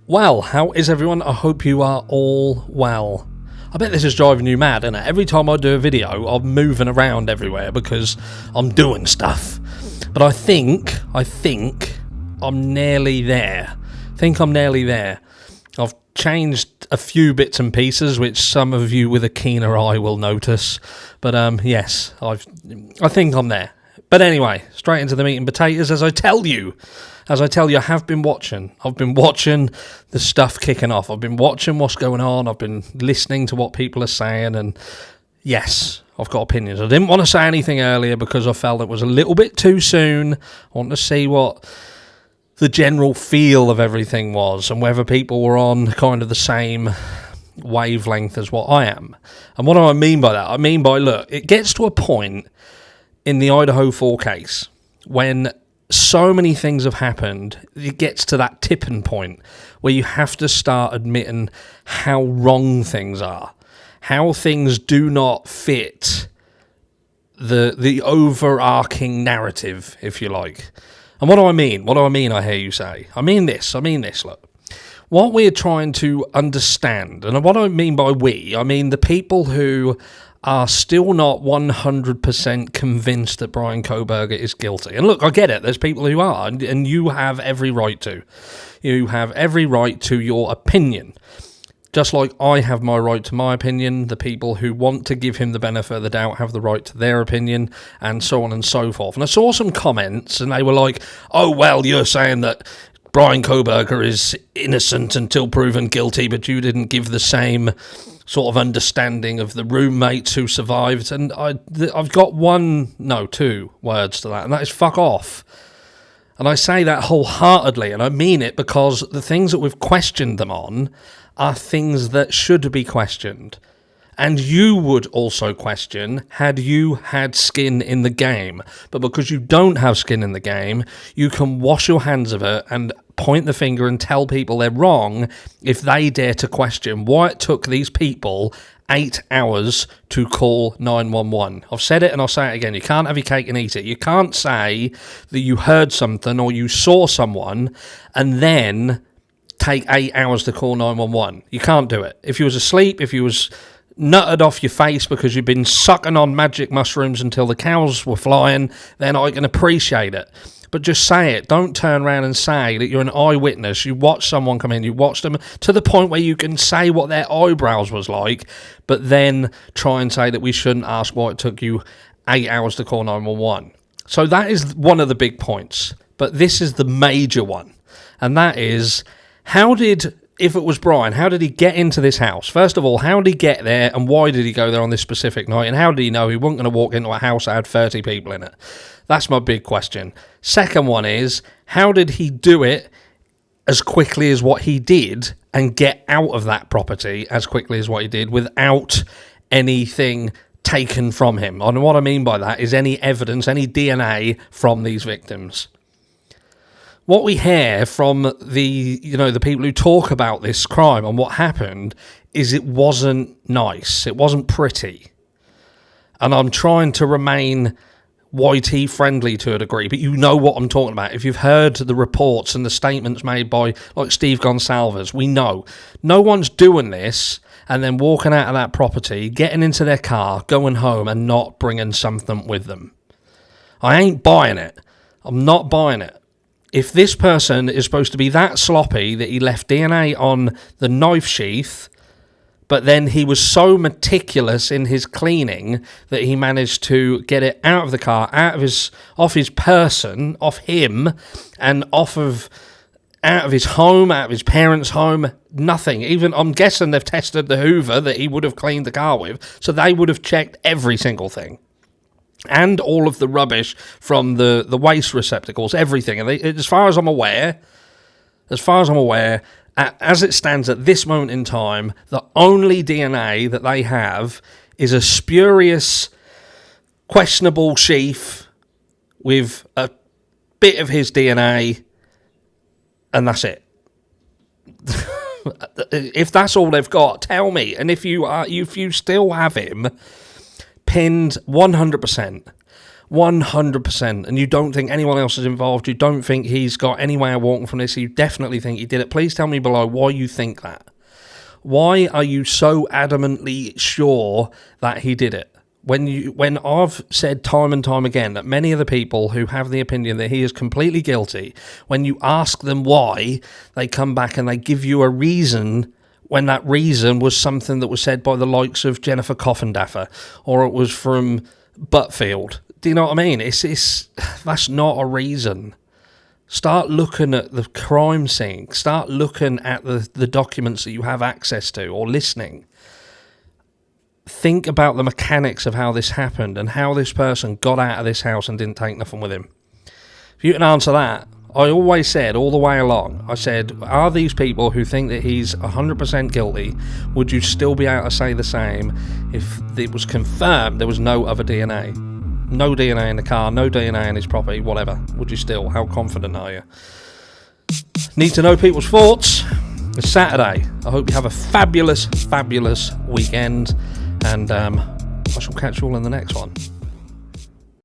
Well, how is everyone? I hope you are all well. I bet this is driving you mad, isn't it? Every time I do a video, I'm moving around everywhere because I'm doing stuff. But I think I'm nearly there. I've changed a few bits and pieces, which some of you with a keener eye will notice. But yes, I think I'm there. But anyway, straight into the meat and potatoes. As I tell you, I have been watching. I've been watching the stuff kicking off. I've been watching what's going on. I've been listening to what people are saying. And yes, I've got opinions. I didn't want to say anything earlier because I felt it was a little bit too soon. I wanted to see what the general feel of everything was and whether people were on kind of the same wavelength as what I am. And what do I mean by that? I mean by, look, it gets to a point in the Idaho 4 case when so many things have happened, it gets to that tipping point where you have to start admitting how wrong things are, how things do not fit the overarching narrative, if you like. And what do I mean? I hear you say. I mean this, look. What we're trying to understand, and what I mean by we, I mean the people who are still not 100% convinced that Bryan Kohberger is guilty. And look, I get it. There's people who are, and you have every right to. You have every right to your opinion. Just like I have my right to my opinion, the people who want to give him the benefit of the doubt have the right to their opinion, and so on and so forth. And I saw some comments, and they were like, oh, well, you're saying that Bryan Kohberger is innocent until proven guilty, but you didn't give the same sort of understanding of the roommates who survived. And I've got two words to that, and that is fuck off. And I say that wholeheartedly, and I mean it, because the things that we've questioned them on are things that should be questioned. And you would also question had you had skin in the game. But because you don't have skin in the game, you can wash your hands of it and point the finger and tell people they're wrong if they dare to question why it took these people 8 hours to call 911. I've said it and I'll say it again. You can't have your cake and eat it. You can't say that you heard something or you saw someone and then take 8 hours to call 911. You can't do it. If you was asleep, if you was nutted off your face because you've been sucking on magic mushrooms until the cows were flying, then I can appreciate it. But just say it. Don't turn around and say that you're an eyewitness. You watched someone come in, you watched them to the point where you can say what their eyebrows was like, but then try and say that we shouldn't ask why it took you 8 hours to call 911. So that is one of the big points. But this is the major one. And that is, if it was Bryan, how did he get into this house? First of all, how did he get there and why did he go there on this specific night? And how did he know he wasn't going to walk into a house that had 30 people in it? That's my big question. Second one is, how did he do it as quickly as what he did and get out of that property as quickly as what he did without anything taken from him? And what I mean by that is any evidence, any DNA from these victims. What we hear from the people who talk about this crime and what happened is it wasn't nice. It wasn't pretty. And I'm trying to remain YT friendly to a degree, but you know what I'm talking about. If you've heard the reports and the statements made by like Steve Gonsalves, we know. No one's doing this and then walking out of that property, getting into their car, going home and not bringing something with them. I ain't buying it. I'm not buying it. If this person is supposed to be that sloppy that he left DNA on the knife sheath, but then he was so meticulous in his cleaning that he managed to get it out of the car, off his person, off him, and out of his home, out of his parents' home, nothing. Even, I'm guessing they've tested the Hoover that he would have cleaned the car with, so they would have checked every single thing. And all of the rubbish from the waste receptacles, everything. And as far as I'm aware, as it stands at this moment in time, the only DNA that they have is a spurious, questionable sheath with a bit of his DNA, and that's it. If that's all they've got, tell me. And if you still have him pinned 100%, 100%. And you don't think anyone else is involved, you don't think he's got any way of walking from this, you definitely think he did it, please tell me below why you think that. Why are you so adamantly sure that he did it? When I've said time and time again that many of the people who have the opinion that he is completely guilty, when you ask them why, they come back and they give you a reason, when that reason was something that was said by the likes of Jennifer Coffindaffer, or it was from Butfield. Do you know what I mean? That's not a reason. Start looking at the crime scene. Start looking at the documents that you have access to, or listening. Think about the mechanics of how this happened and how this person got out of this house and didn't take nothing with him. If you can answer that, I always said all the way along, I said, are these people who think that he's 100% guilty, would you still be able to say the same if it was confirmed there was no other DNA? No DNA in the car, no DNA in his property, whatever. Would you still? How confident are you? Need to know people's thoughts. It's Saturday. I hope you have a fabulous, fabulous weekend. And I shall catch you all in the next one.